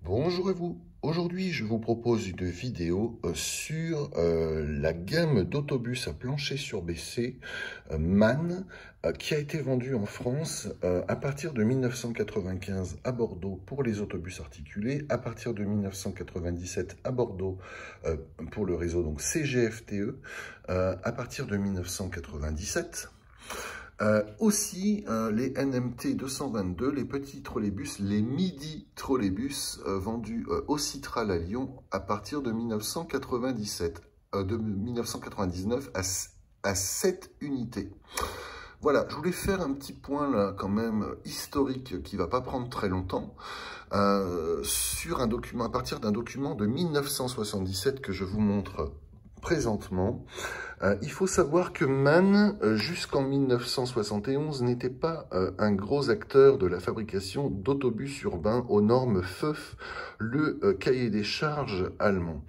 Bonjour à vous. Aujourd'hui, je vous propose une vidéo sur la gamme d'autobus à plancher surbaissé MAN qui a été vendue en France à partir de 1995 à Bordeaux pour les autobus articulés, à partir de 1997 à Bordeaux pour le réseau donc CGFTE, à partir de 1997. Les NMT 222, les petits trolleybus, les midi trolleybus vendus au Citral à Lyon à partir de 1999 à 7 unités. Voilà, je voulais faire un petit point là quand même historique qui va pas prendre très longtemps sur un document, à partir d'un document de 1977 que je vous montre présentement. Il faut savoir que MAN, jusqu'en 1971, n'était pas un gros acteur de la fabrication d'autobus urbains aux normes FEUF, le cahier des charges allemand.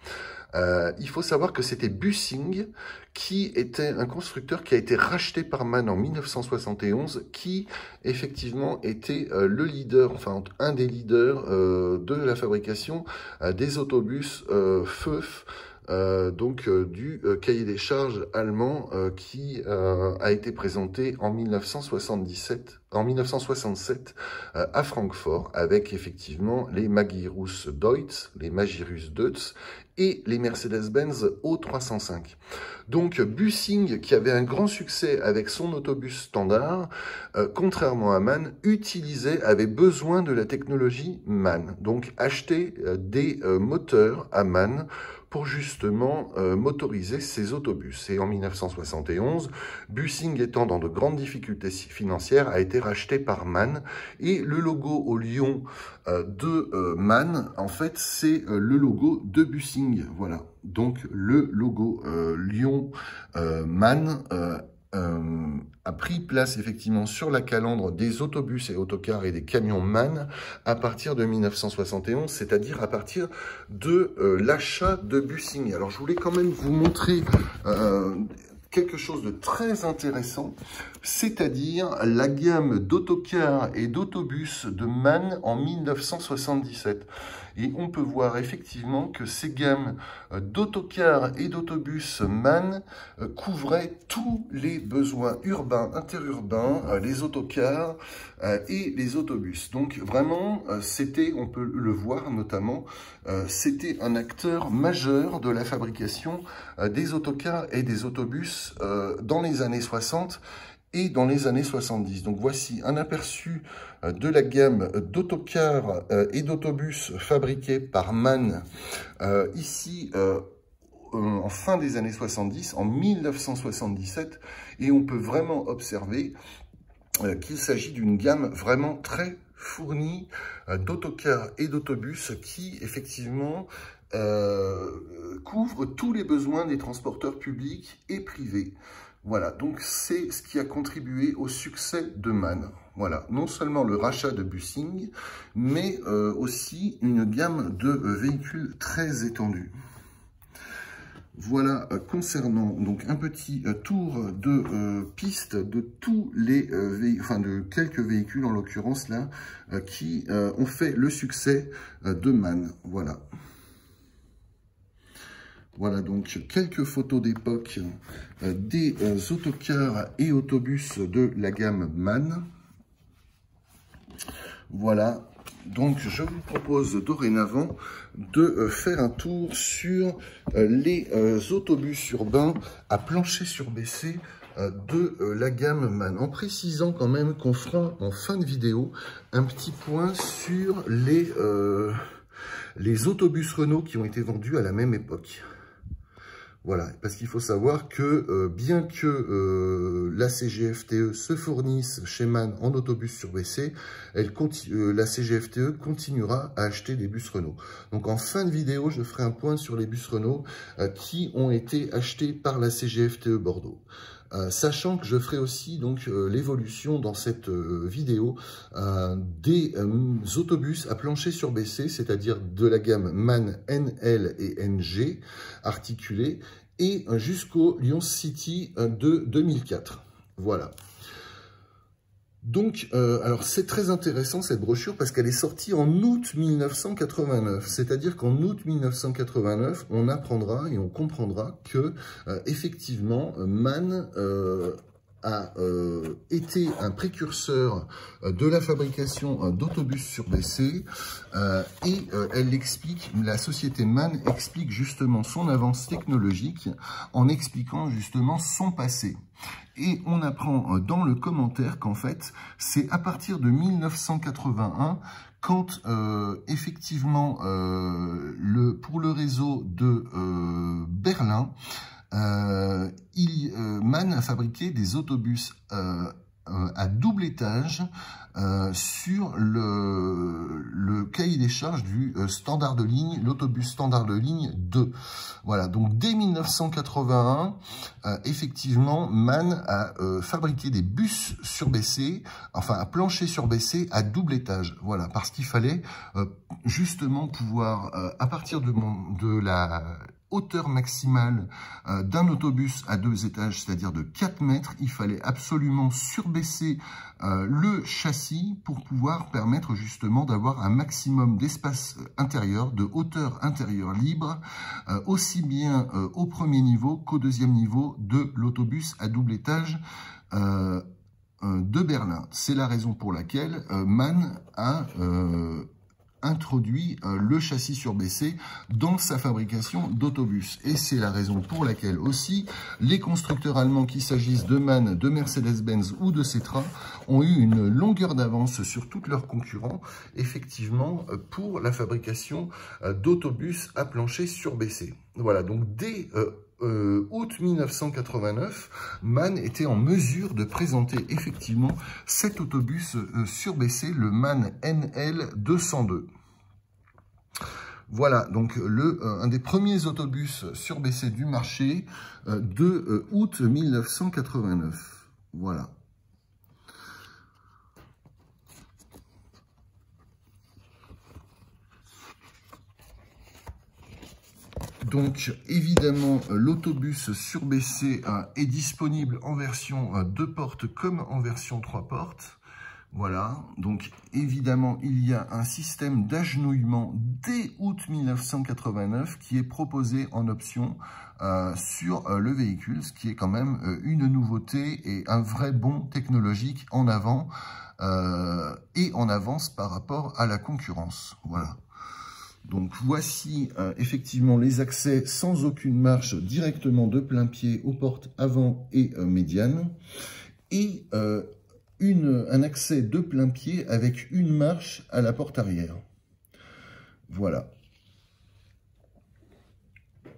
Il faut savoir que c'était Bussing, qui était un constructeur qui a été racheté par MAN en 1971, qui effectivement était le leader, enfin un des leaders de la fabrication des autobus FEUF, du cahier des charges allemand qui a été présenté en 1967 à Francfort, avec effectivement les Magirus Deutz, les Magirus Deutz et les Mercedes-Benz O305. Donc Bussing, qui avait un grand succès avec son autobus standard, contrairement à MAN, avait besoin de la technologie MAN. Donc acheter des moteurs à MAN pour justement motoriser ses autobus. Et en 1971, Bussing étant dans de grandes difficultés financières, a été racheté par MAN. Et le logo au lion de MAN, en fait, c'est le logo de Bussing. Voilà, donc le logo lion MAN a pris place effectivement sur la calandre des autobus et autocars et des camions MAN à partir de 1971, c'est-à-dire à partir de l'achat de Bussing. Alors je voulais quand même vous montrer quelque chose de très intéressant, c'est-à-dire la gamme d'autocars et d'autobus de MAN en 1977. Et on peut voir effectivement que ces gammes d'autocars et d'autobus MAN couvraient tous les besoins urbains, interurbains, les autocars et les autobus. Donc vraiment, c'était, on peut le voir notamment, c'était un acteur majeur de la fabrication des autocars et des autobus dans les années 60 et dans les années 70. Donc voici un aperçu de la gamme d'autocars et d'autobus fabriqués par MAN ici en fin des années 70, en 1977, et on peut vraiment observer qu'il s'agit d'une gamme vraiment très fournie d'autocars et d'autobus qui effectivement couvre tous les besoins des transporteurs publics et privés. Voilà, donc c'est ce qui a contribué au succès de MAN. Voilà, non seulement le rachat de Bussing, mais aussi une gamme de véhicules très étendue. Voilà, concernant donc un petit tour de piste de tous les de quelques véhicules en l'occurrence là qui ont fait le succès de MAN. Voilà. Voilà donc quelques photos d'époque des autocars et autobus de la gamme MAN. Voilà, donc je vous propose dorénavant de faire un tour sur les autobus urbains à plancher surbaissé de la gamme MAN, en précisant quand même qu'on fera en fin de vidéo un petit point sur les autobus Renault qui ont été vendus à la même époque. Voilà, parce qu'il faut savoir que bien que la CGFTE se fournisse chez MAN en autobus surbaissé, la CGFTE continuera à acheter des bus Renault. Donc en fin de vidéo, je ferai un point sur les bus Renault qui ont été achetés par la CGFTE Bordeaux. Sachant que je ferai aussi donc l'évolution dans cette vidéo des autobus à plancher surbaissé, c'est-à-dire de la gamme MAN NL et NG articulés, et jusqu'au Lyon City de 2004. Voilà. Donc, alors c'est très intéressant cette brochure parce qu'elle est sortie en août 1989. C'est-à-dire qu'en août 1989, on apprendra et on comprendra que, effectivement, MAN a été un précurseur de la fabrication d'autobus sur BC et elle l'explique, la société MAN explique justement son avance technologique en expliquant justement son passé. Et on apprend dans le commentaire qu'en fait, c'est à partir de 1981 quand effectivement pour le réseau de Berlin, MAN a fabriqué des autobus à double étage sur le cahier des charges du standard de ligne, l'autobus standard de ligne 2. Voilà, donc dès 1981, effectivement, MAN a fabriqué des bus sur BC, enfin à plancher sur BC à double étage. Voilà, parce qu'il fallait justement pouvoir, à partir de la hauteur maximale d'un autobus à 2 étages, c'est-à-dire de 4 mètres, il fallait absolument surbaisser le châssis pour pouvoir permettre justement d'avoir un maximum d'espace intérieur, de hauteur intérieure libre, aussi bien au premier niveau qu'au deuxième niveau de l'autobus à double étage de Berlin. C'est la raison pour laquelle MAN a introduit le châssis surbaissé dans sa fabrication d'autobus. Et c'est la raison pour laquelle aussi les constructeurs allemands, qu'il s'agisse de MAN, de Mercedes-Benz ou de Cetra, ont eu une longueur d'avance sur tous leurs concurrents, effectivement, pour la fabrication d'autobus à plancher surbaissé. Voilà, donc dès août 1989, MAN était en mesure de présenter effectivement cet autobus surbaissé, le MAN NL 202. Voilà, donc un des premiers autobus surbaissés du marché de août 1989. Voilà. Donc, évidemment, l'autobus surbaissé est disponible en version 2 portes comme en version 3 portes. Voilà, donc évidemment, il y a un système d'agenouillement dès août 1989 qui est proposé en option sur le véhicule, ce qui est quand même une nouveauté et un vrai bond technologique en avant et en avance par rapport à la concurrence. Voilà. Donc voici effectivement les accès sans aucune marche directement de plein pied aux portes avant et médiane et un accès de plein pied avec une marche à la porte arrière. Voilà.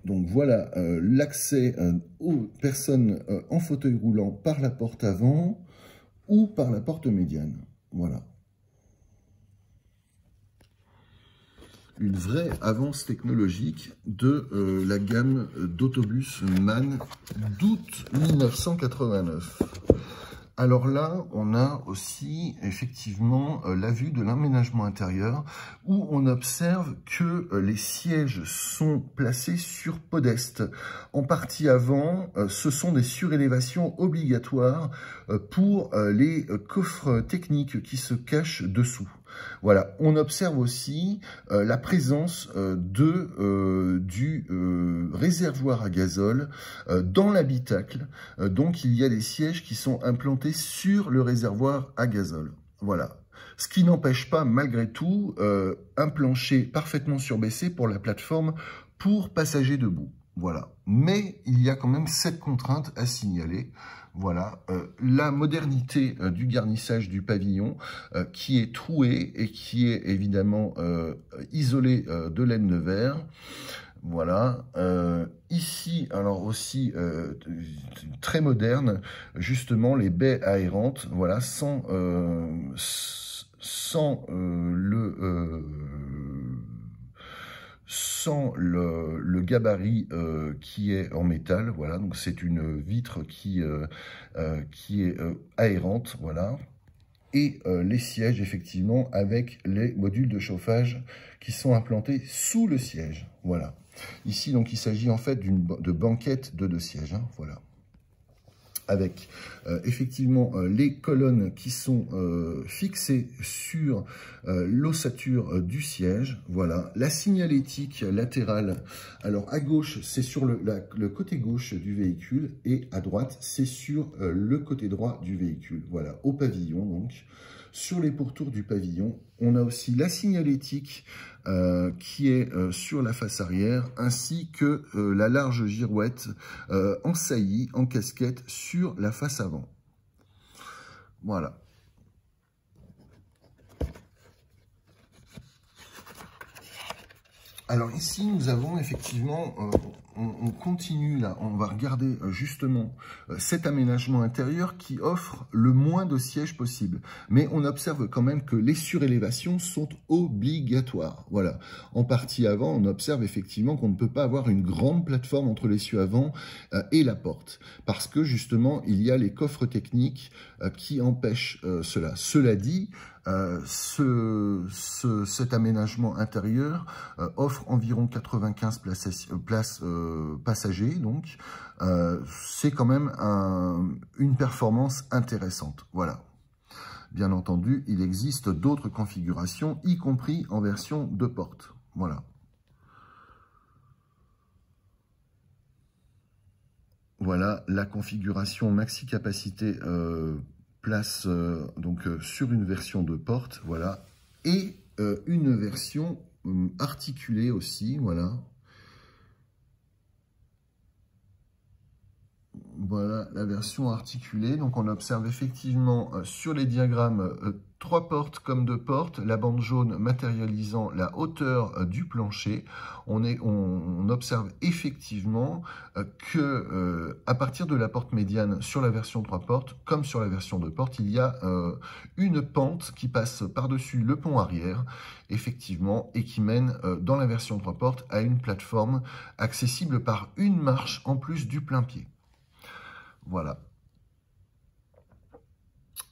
Donc voilà l'accès aux personnes en fauteuil roulant par la porte avant ou par la porte médiane. Voilà. Une vraie avance technologique de la gamme d'autobus MAN d'août 1989. Alors là, on a aussi effectivement la vue de l'aménagement intérieur où on observe que les sièges sont placés sur podeste. En partie avant, ce sont des surélévations obligatoires pour les coffres techniques qui se cachent dessous. Voilà, on observe aussi la présence du réservoir à gazole dans l'habitacle. Donc, il y a des sièges qui sont implantés sur le réservoir à gazole. Voilà. Ce qui n'empêche pas, malgré tout, un plancher parfaitement surbaissé pour la plateforme pour passagers debout. Voilà. Mais il y a quand même cette contrainte à signaler. Voilà, la modernité du garnissage du pavillon qui est troué et qui est évidemment isolé de laine de verre. Voilà, ici, alors aussi très moderne, justement les baies aérantes, voilà, sans le gabarit qui est en métal, voilà, donc c'est une vitre qui est aérante, voilà, et les sièges effectivement avec les modules de chauffage qui sont implantés sous le siège, voilà. Ici donc il s'agit en fait de banquettes de 2 sièges, hein, voilà. avec effectivement les colonnes qui sont fixées sur l'ossature du siège. Voilà, la signalétique latérale. Alors à gauche, c'est sur le côté gauche du véhicule et à droite, c'est sur le côté droit du véhicule. Voilà, au pavillon donc. Sur les pourtours du pavillon, on a aussi la signalétique qui est sur la face arrière, ainsi que la large girouette en saillie, en casquette, sur la face avant. Voilà. Alors ici, nous avons effectivement, on continue là, on va regarder justement cet aménagement intérieur qui offre le moins de sièges possible. Mais on observe quand même que les surélévations sont obligatoires. Voilà. En partie avant, on observe effectivement qu'on ne peut pas avoir une grande plateforme entre l'essieu avant et la porte. Parce que justement, il y a les coffres techniques qui empêchent cela. Cela dit, cet aménagement intérieur offre environ 95 places passagers, donc c'est quand même une performance intéressante. Voilà. Bien entendu, il existe d'autres configurations, y compris en version 2 portes. Voilà. Voilà la configuration maxi capacité place donc sur une version de porte, voilà, et une version articulée aussi, voilà. Voilà la version articulée. Donc on observe effectivement sur les diagrammes 3 portes comme 2 portes, la bande jaune matérialisant la hauteur du plancher. On observe effectivement que à partir de la porte médiane sur la version 3 portes, comme sur la version 2 portes, il y a une pente qui passe par-dessus le pont arrière, effectivement, et qui mène dans la version 3 portes à une plateforme accessible par une marche en plus du plein pied. Voilà.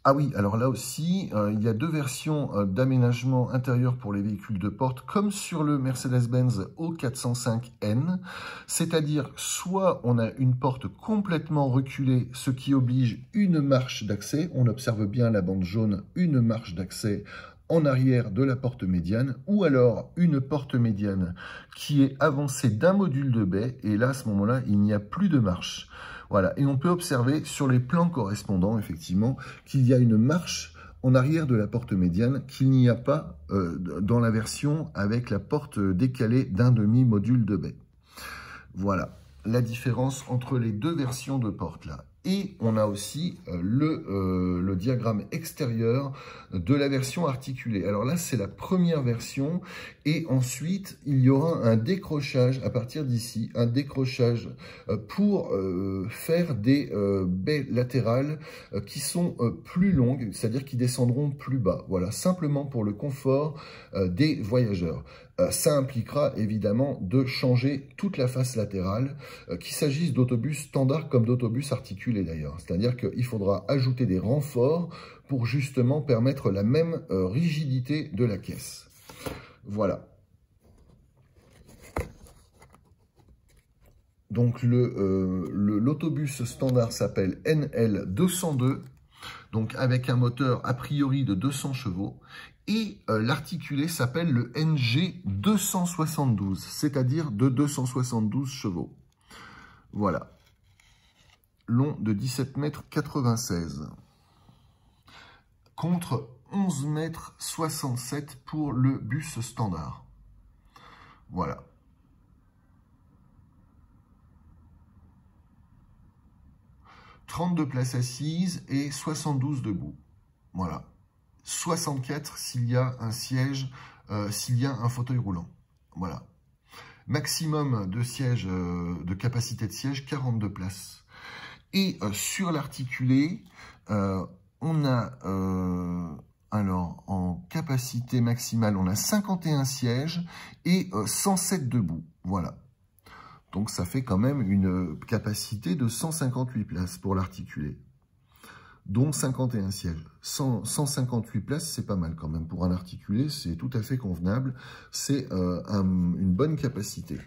Ah oui, alors là aussi, il y a 2 versions d'aménagement intérieur pour les véhicules de porte, comme sur le Mercedes-Benz O405N, c'est-à-dire soit on a une porte complètement reculée, ce qui oblige une marche d'accès, on observe bien la bande jaune, une marche d'accès en arrière de la porte médiane, ou alors une porte médiane qui est avancée d'un module de baie, et là, à ce moment-là, il n'y a plus de marche. Voilà, et on peut observer sur les plans correspondants, effectivement, qu'il y a une marche en arrière de la porte médiane qu'il n'y a pas dans la version avec la porte décalée d'un demi-module de baie. Voilà la différence entre les 2 versions de porte là. Et on a aussi le diagramme extérieur de la version articulée. Alors là, c'est la première version. Et ensuite, il y aura un décrochage à partir d'ici, un décrochage pour faire des baies latérales qui sont plus longues, c'est-à-dire qui descendront plus bas. Voilà, simplement pour le confort des voyageurs. Ça impliquera évidemment de changer toute la face latérale, qu'il s'agisse d'autobus standard comme d'autobus articulés d'ailleurs. C'est-à-dire qu'il faudra ajouter des renforts pour justement permettre la même rigidité de la caisse. Voilà. Donc l'autobus standard s'appelle NL202, donc avec un moteur a priori de 200 chevaux. Et l'articulé s'appelle le NG272, c'est-à-dire de 272 chevaux. Voilà. Long de 17,96 m. Contre 11,67 m pour le bus standard. Voilà. « 32 places assises et 72 debout. » Voilà. 64 s'il y a un siège, s'il y a un fauteuil roulant. Voilà. Maximum de sièges, de capacité de siège, 42 places. Et sur l'articulé, on a, alors, en capacité maximale, on a 51 sièges et 107 debout. Voilà. Donc, ça fait quand même une capacité de 158 places pour l'articulé, dont 51 sièges. 158 places, c'est pas mal quand même. Pour un articulé, c'est tout à fait convenable. C'est une bonne capacité.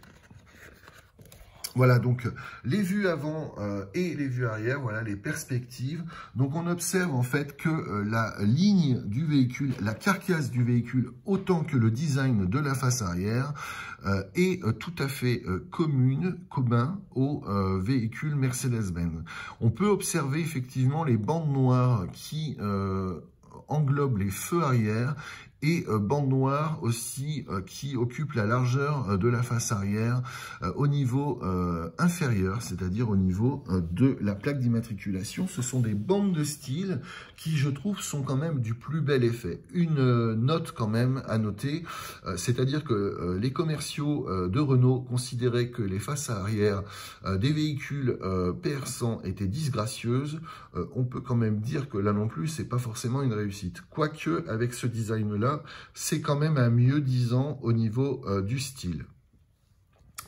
Voilà, donc les vues avant et les vues arrière, voilà les perspectives. Donc on observe en fait que la ligne du véhicule, la carcasse du véhicule, autant que le design de la face arrière, est tout à fait commun au véhicule Mercedes-Benz. On peut observer effectivement les bandes noires qui englobent les feux arrière et bande noire aussi qui occupe la largeur de la face arrière au niveau inférieur, c'est-à-dire au niveau de la plaque d'immatriculation. Ce sont des bandes de style qui, je trouve, sont quand même du plus bel effet. Une note quand même à noter, c'est-à-dire que les commerciaux de Renault considéraient que les faces arrière des véhicules PR100 étaient disgracieuses. On peut quand même dire que là non plus, c'est pas forcément une réussite. Quoique, avec ce design-là, c'est quand même un mieux-disant au niveau du style.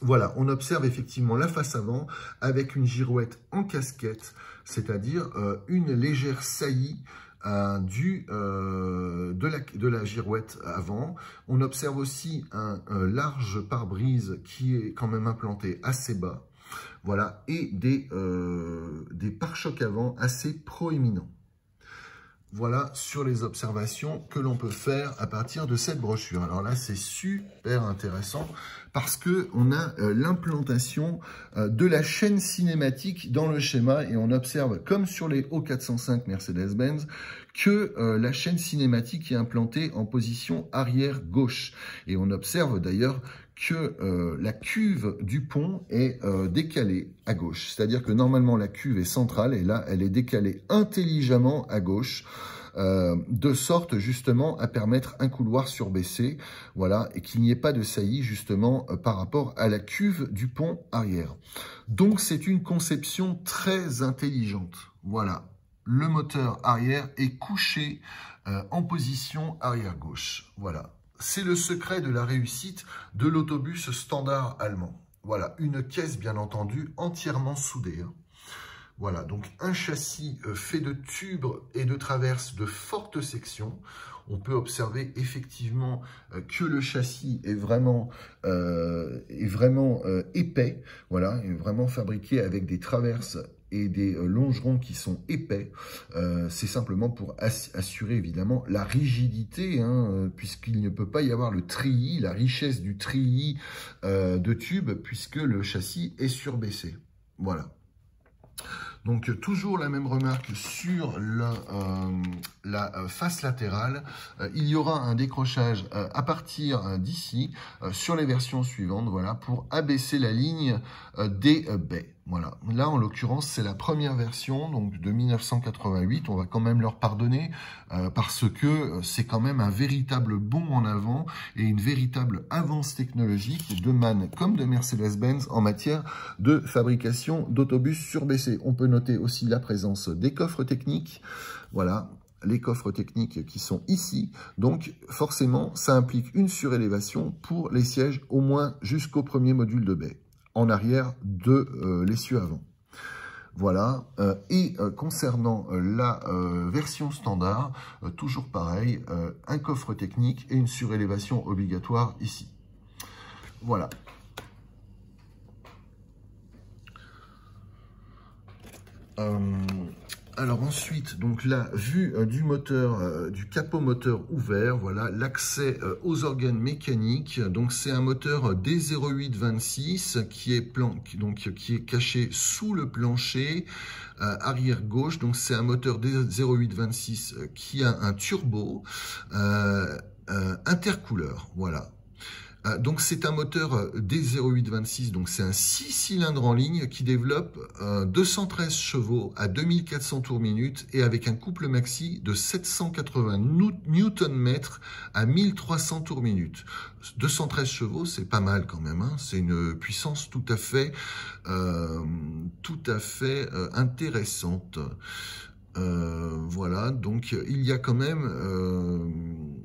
Voilà, on observe effectivement la face avant avec une girouette en casquette, c'est-à-dire une légère saillie de la girouette avant. On observe aussi un large pare-brise qui est quand même implanté assez bas. Voilà, et des pare-chocs avant assez proéminents. Voilà sur les observations que l'on peut faire à partir de cette brochure. Alors là, c'est super intéressant parce que on a l'implantation de la chaîne cinématique dans le schéma et on observe, comme sur les O405 Mercedes-Benz, que la chaîne cinématique est implantée en position arrière gauche. Et on observe d'ailleurs que la cuve du pont est décalée à gauche. C'est-à-dire que normalement la cuve est centrale et là elle est décalée intelligemment à gauche, de sorte justement à permettre un couloir surbaissé, voilà, et qu'il n'y ait pas de saillie justement par rapport à la cuve du pont arrière. Donc c'est une conception très intelligente, voilà. Le moteur arrière est couché en position arrière gauche, voilà. C'est le secret de la réussite de l'autobus standard allemand. Voilà, une caisse bien entendu entièrement soudée. Voilà, donc un châssis fait de tubes et de traverses de fortes sections. On peut observer effectivement que le châssis est vraiment épais. Voilà, est vraiment fabriqué avec des traverses et des longerons qui sont épais. C'est simplement pour assurer évidemment la rigidité, puisqu'il ne peut pas y avoir le treillis, la richesse du treillis de tubes, puisque le châssis est surbaissé. Voilà. Donc toujours la même remarque sur la face latérale. Il y aura un décrochage à partir d'ici sur les versions suivantes, voilà, pour abaisser la ligne des baies. Voilà. Là, en l'occurrence, c'est la première version, donc de 1988. On va quand même leur pardonner parce que c'est quand même un véritable bond en avant et une véritable avance technologique de MAN comme de Mercedes-Benz en matière de fabrication d'autobus surbaissés. On peut noter aussi la présence des coffres techniques. Voilà. Les coffres techniques qui sont ici. Donc, forcément, ça implique une surélévation pour les sièges au moins jusqu'au premier module de baie, en arrière de l'essieu avant. Voilà. Et concernant la version standard, toujours pareil, un coffre technique et une surélévation obligatoire ici. Voilà. Alors ensuite, donc la vue du moteur, du capot moteur ouvert, voilà, l'accès aux organes mécaniques. Donc c'est un moteur D0826 qui est caché sous le plancher arrière gauche. Donc c'est un moteur D0826 qui a un turbo intercouleur, voilà. Donc c'est un moteur D0826, donc c'est un 6 cylindres en ligne qui développe 213 chevaux à 2400 tours minute et avec un couple maxi de 780 Nm à 1300 tours minute. 213 chevaux, c'est pas mal quand même, hein. C'est une puissance tout à fait intéressante. Voilà, donc il y a quand même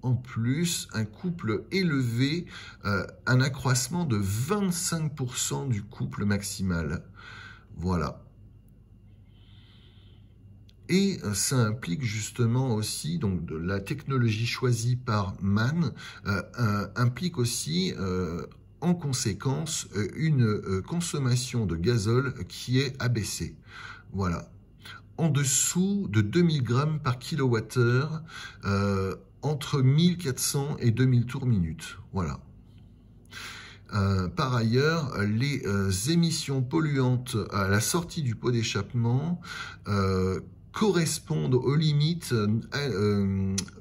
en plus un couple élevé, un accroissement de 25% du couple maximal. Voilà. Et ça implique justement aussi, donc la technologie choisie par MAN implique aussi en conséquence une consommation de gazole qui est abaissée. Voilà. En dessous de 2000 grammes par kilowattheure, entre 1400 et 2000 tours minute. Voilà. Par ailleurs, les émissions polluantes à la sortie du pot d'échappement correspondent aux limites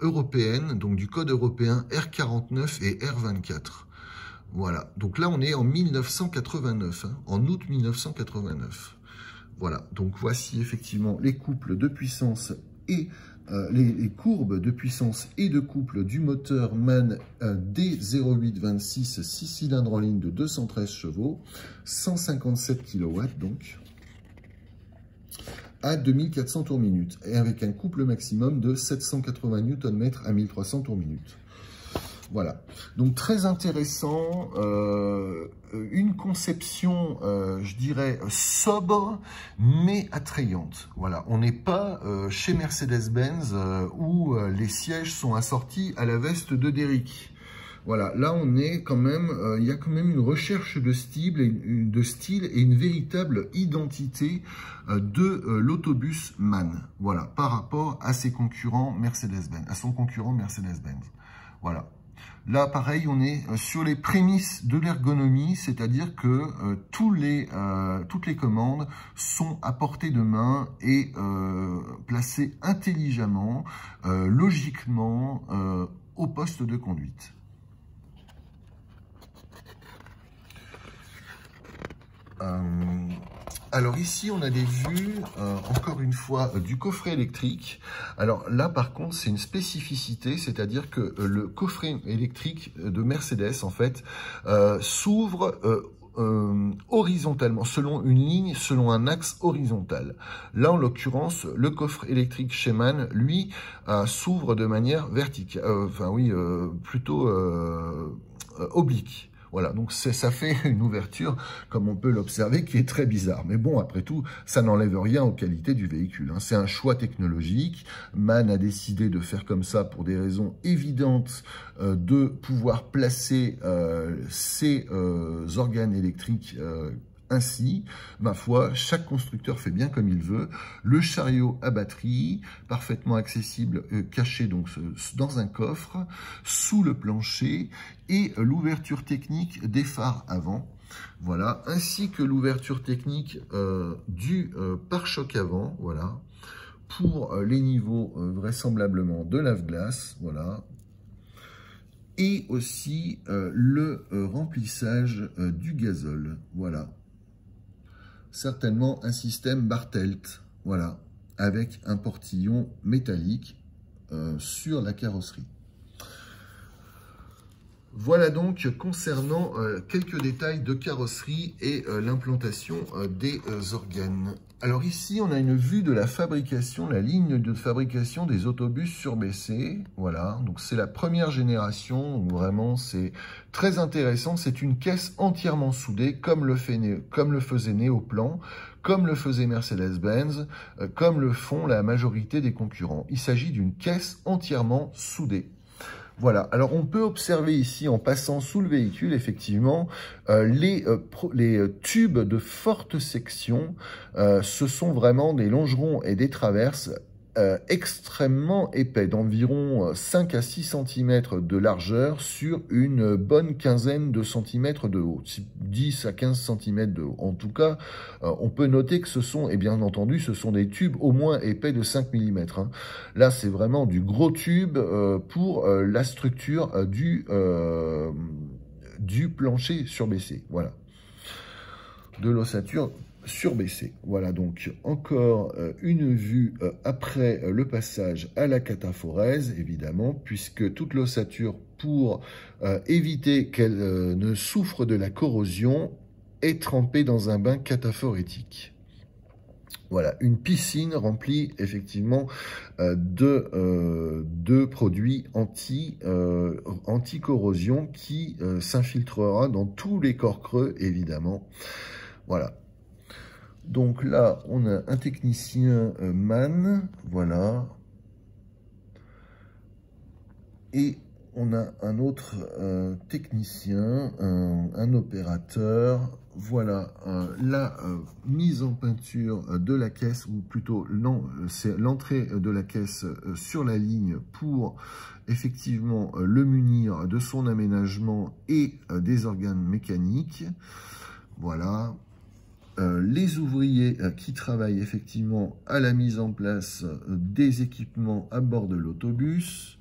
européennes, donc du code européen R49 et R24. Voilà, donc là on est en 1989, hein, en août 1989. Voilà, donc voici effectivement les couples de puissance et les courbes de puissance et de couple du moteur MAN D0826 6 cylindres en ligne de 213 chevaux, 157 kW donc, à 2400 tours minute, et avec un couple maximum de 780 Nm à 1300 tours minute. Voilà, donc très intéressant, une conception, je dirais, sobre, mais attrayante. Voilà, on n'est pas chez Mercedes-Benz où les sièges sont assortis à la veste de Derrick. Voilà, là on est quand même, il y a quand même une recherche de style et une véritable identité de l'autobus MAN. Voilà, par rapport à ses concurrents Mercedes-Benz, à son concurrent Mercedes-Benz. Voilà. Là, pareil, on est sur les prémices de l'ergonomie, c'est-à-dire que toutes les commandes sont à portée de main et placées intelligemment, logiquement, au poste de conduite. Alors ici, on a des vues, encore une fois, du coffret électrique. Alors là, par contre, c'est une spécificité, c'est-à-dire que le coffret électrique de Mercedes, en fait, s'ouvre horizontalement, selon une ligne, selon un axe horizontal. Là, en l'occurrence, le coffre électrique chez MAN, lui, s'ouvre de manière verticale, plutôt oblique. Voilà, donc ça fait une ouverture, comme on peut l'observer, qui est très bizarre. Mais bon, après tout, ça n'enlève rien aux qualités du véhicule, hein. C'est un choix technologique. MAN a décidé de faire comme ça pour des raisons évidentes de pouvoir placer ses organes électriques ainsi. Ma foi, chaque constructeur fait bien comme il veut. Le chariot à batterie, parfaitement accessible, caché donc dans un coffre, sous le plancher, et l'ouverture technique des phares avant. Voilà, ainsi que l'ouverture technique du pare-choc avant, voilà, pour les niveaux vraisemblablement de lave-glace, voilà, et aussi le remplissage du gazole, voilà. Certainement un système Bartelt, voilà, avec un portillon métallique sur la carrosserie. Voilà donc concernant quelques détails de carrosserie et l'implantation des organes. Alors ici, on a une vue de la fabrication, la ligne de fabrication des autobus surbaissés. Voilà, donc c'est la première génération, donc vraiment c'est très intéressant. C'est une caisse entièrement soudée, comme le faisait Néoplan, comme le faisait Mercedes-Benz, comme le font la majorité des concurrents. Il s'agit d'une caisse entièrement soudée. Voilà, alors on peut observer ici, en passant sous le véhicule, effectivement, les tubes de forte section. Ce sont vraiment des longerons et des traverses extrêmement épais, d'environ 5 à 6 cm de largeur sur une bonne quinzaine de centimètres de haut, 10 à 15 cm de haut. En tout cas, on peut noter que ce sont, et bien entendu, ce sont des tubes au moins épais de 5 mm. Hein. Là, c'est vraiment du gros tube pour la structure du plancher surbaissé. Voilà. De l'ossature surbaissé. Voilà donc encore une vue après le passage à la cataphorèse, évidemment, puisque toute l'ossature, pour éviter qu'elle ne souffre de la corrosion, est trempée dans un bain cataphorétique. Voilà, une piscine remplie effectivement de produits anti-corrosion qui s'infiltrera dans tous les corps creux, évidemment. Voilà. Donc là, on a un technicien MAN, voilà. Et on a un autre technicien, un opérateur. Voilà la mise en peinture de la caisse, ou plutôt c'est l'entrée de la caisse sur la ligne pour effectivement le munir de son aménagement et des organes mécaniques. Voilà. Les ouvriers qui travaillent effectivement à la mise en place des équipements à bord de l'autobus.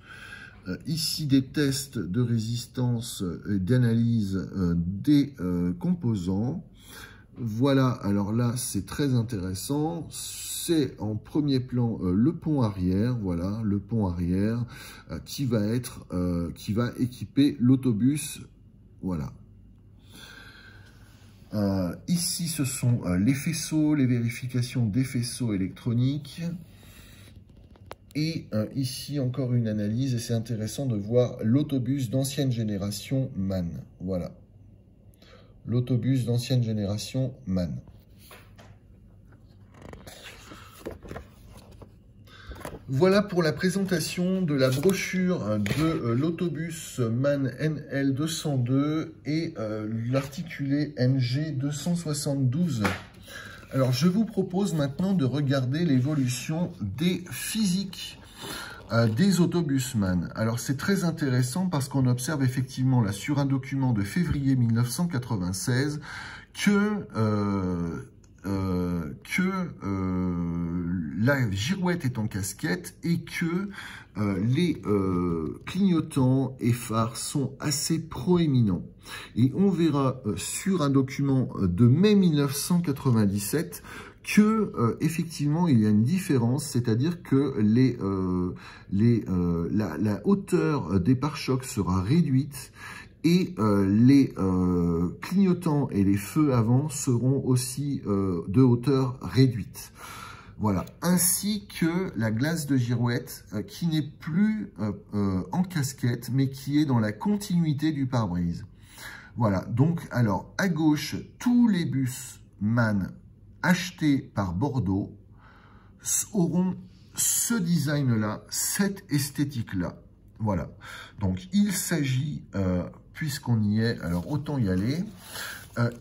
Ici, des tests de résistance et d'analyse des composants. Voilà, alors là, c'est très intéressant. C'est en premier plan le pont arrière, voilà, le pont arrière qui va équiper l'autobus, voilà. Ici, ce sont les faisceaux, les vérifications des faisceaux électroniques. Et ici, encore une analyse, et c'est intéressant de voir l'autobus d'ancienne génération MAN. Voilà. L'autobus d'ancienne génération MAN. Voilà pour la présentation de la brochure de l'autobus MAN NL202 et l'articulé NG272. Alors, je vous propose maintenant de regarder l'évolution des physiques des autobus MAN. Alors, c'est très intéressant parce qu'on observe effectivement là sur un document de février 1996 que la girouette est en casquette et que les clignotants et phares sont assez proéminents. Et on verra sur un document de mai 1997 que effectivement il y a une différence, c'est-à-dire que la hauteur des pare-chocs sera réduite et les clignotants et les feux avant seront aussi de hauteur réduite. Voilà, ainsi que la glace de girouette qui n'est plus en casquette, mais qui est dans la continuité du pare-brise. Voilà, donc alors à gauche, tous les bus MAN achetés par Bordeaux auront ce design-là, cette esthétique-là. Voilà, donc il s'agit, puisqu'on y est, alors autant y aller.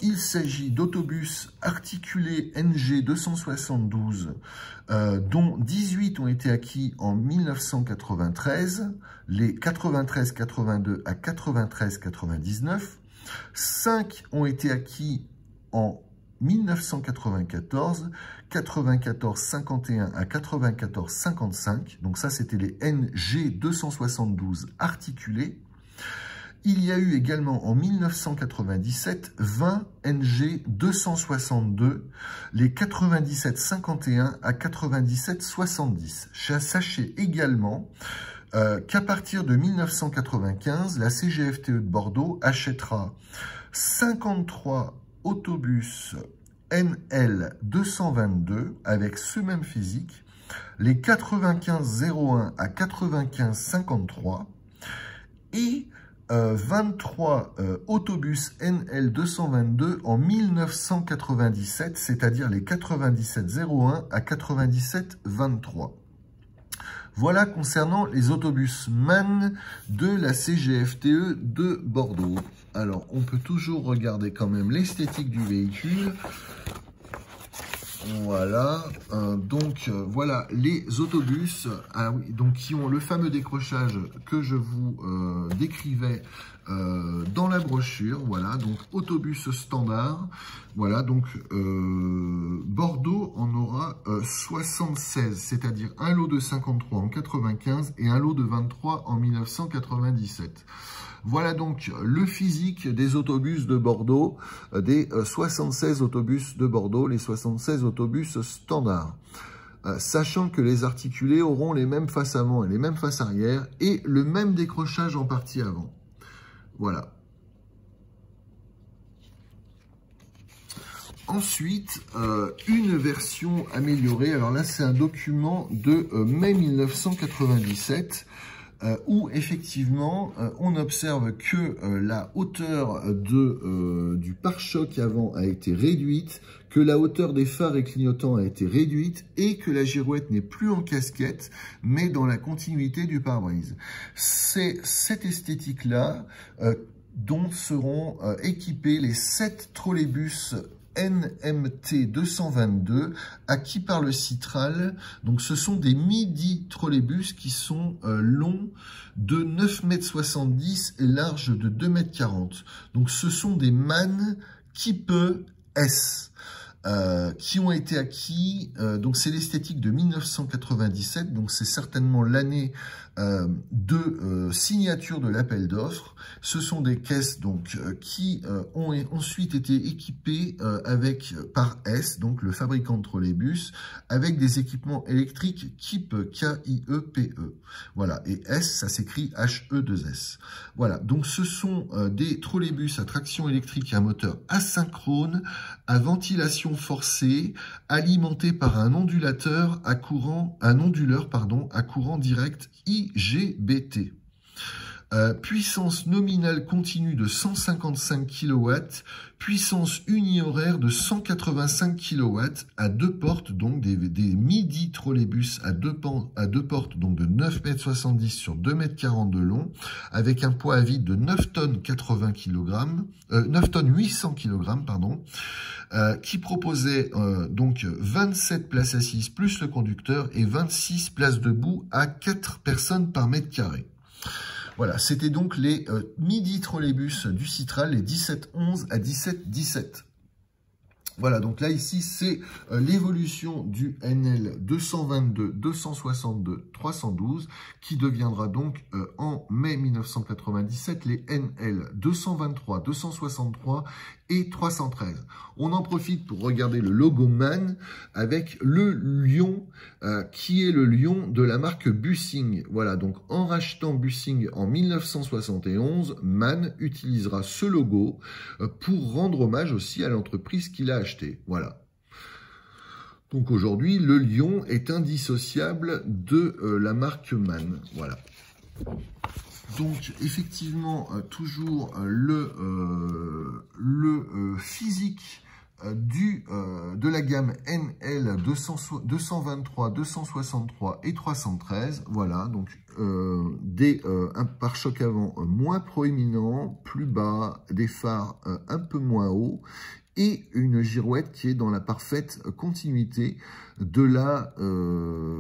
Il s'agit d'autobus articulés NG272, dont 18 ont été acquis en 1993, les 93-82 à 93-99. 5 ont été acquis en 1994, 94-51 à 94-55. Donc ça, c'était les NG272 articulés. Il y a eu également en 1997 20 NG262, les 97-51 à 97-70. Sachez également qu'à partir de 1995, la CGFTE de Bordeaux achètera 53 autobus NL222 avec ce même physique, les 95-01 à 95-53 et 23 autobus NL222 en 1997, c'est-à-dire les 97-01 à 97-23. Voilà concernant les autobus MAN de la CGFTE de Bordeaux. Alors, on peut toujours regarder quand même l'esthétique du véhicule. Voilà, voilà les autobus donc qui ont le fameux décrochage que je vous décrivais dans la brochure. Voilà, donc autobus standard. Voilà, donc Bordeaux en aura 76, c'est-à-dire un lot de 53 en 95 et un lot de 23 en 1997. Voilà donc le physique des autobus de Bordeaux, des 76 autobus de Bordeaux, les 76 autobus standards. Sachant que les articulés auront les mêmes faces avant et les mêmes faces arrière et le même décrochage en partie avant. Voilà. Ensuite, une version améliorée. Alors là, c'est un document de mai 1997. Où effectivement on observe que la hauteur du pare-choc avant a été réduite, que que la hauteur des phares et clignotants a été réduite et que la girouette n'est plus en casquette, mais dans la continuité du pare-brise. C'est cette esthétique-là dont seront équipés les 7 trolleybus NMT 222 acquis par le Citral. Donc ce sont des midi trolleybus qui sont longs de 9,70 m et larges de 2,40 m. Donc ce sont des MAN Kiepe S. Qui ont été acquis, donc c'est l'esthétique de 1997, donc c'est certainement l'année de signature de l'appel d'offres. Ce sont des caisses donc qui ont ensuite été équipées par S, donc le fabricant de trolleybus, avec des équipements électriques Kiepe, K-I-E-P-E. Voilà, et S, ça s'écrit H-E-2-S. Voilà, donc ce sont des trolleybus à traction électrique et à moteur asynchrone, à ventilation forcée, alimentés par un ondulateur à courant, à courant direct IGBT. Puissance nominale continue de 155 kW, puissance unihoraire de 185 kW à 2 portes, donc des midi trolleybus à deux portes, donc de 9,70 m sur 2,40 m de long, avec un poids à vide de 9 tonnes 80 kg, 9 tonnes 800 kg, pardon, qui proposait donc 27 places assises plus le conducteur et 26 places debout à 4 personnes par mètre carré. Voilà, c'était donc les midi trolleybus du Citral, les 1711 à 1717. Voilà, donc là, ici, c'est l'évolution du NL 222, 262, 312, qui deviendra donc, en mai 1997, les NL 223, 263 et 313. On en profite pour regarder le logo MAN avec le lion, qui est le lion de la marque Bussing. Voilà, donc en rachetant Bussing en 1971, MAN utilisera ce logo pour rendre hommage aussi à l'entreprise qu'il a acheté. Voilà. Donc aujourd'hui, le lion est indissociable de la marque MAN. Voilà. Donc effectivement, toujours le physique de la gamme NL 223, 263 et 313. Voilà, donc un pare-choc avant moins proéminent, plus bas, des phares un peu moins hauts, et une girouette qui est dans la parfaite continuité de la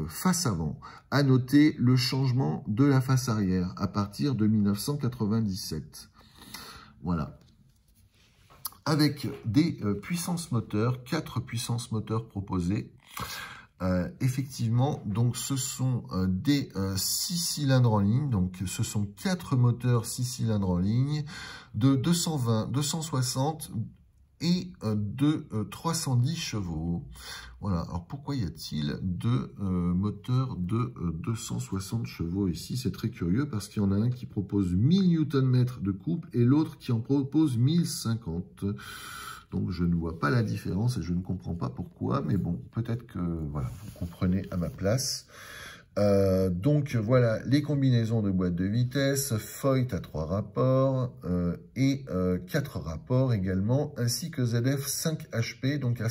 face avant. À noter le changement de la face arrière à partir de 1997. Voilà. Avec des puissances moteurs, 4 puissances moteurs proposées. Effectivement, donc ce sont des 6 cylindres en ligne, donc ce sont 4 moteurs 6 cylindres en ligne de 220, 260 et de 310 chevaux. Voilà, alors pourquoi y a-t-il deux moteurs de 260 chevaux ici? C'est très curieux parce qu'il y en a un qui propose 1000 Nm de couple et l'autre qui en propose 1050. Donc je ne vois pas la différence et je ne comprends pas pourquoi, mais bon, peut-être que voilà, vous comprenez à ma place. Donc voilà les combinaisons de boîtes de vitesse, Foyt à 3 rapports et 4 rapports également, ainsi que ZF 5HP, donc à